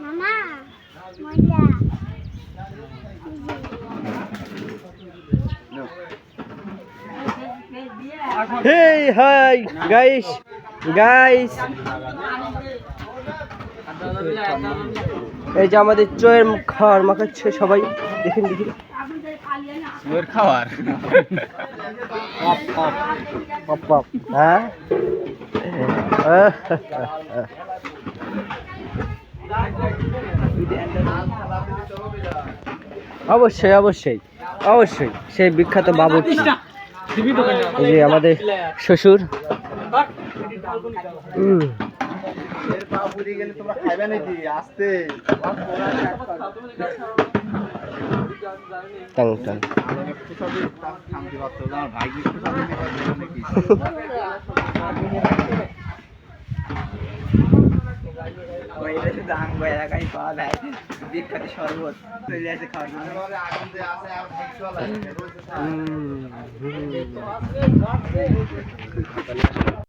মামা মজা hey hi guys guys এই যে আমাদের চোয়ের খাওয়ার মাখাচ্ছে সবাই দেখেন দেখি ওর খাবার পপ পপ হ্যাঁ অবশ্যই অবশ্যই অবশ্যই সেই বিখ্যাত বাবুর্চি এই যে আমাদের শ্বশুর টাং টাং এলাকায় পাওয়া যায় বিখ্যাত শরবত চলে আসে খাওয়ার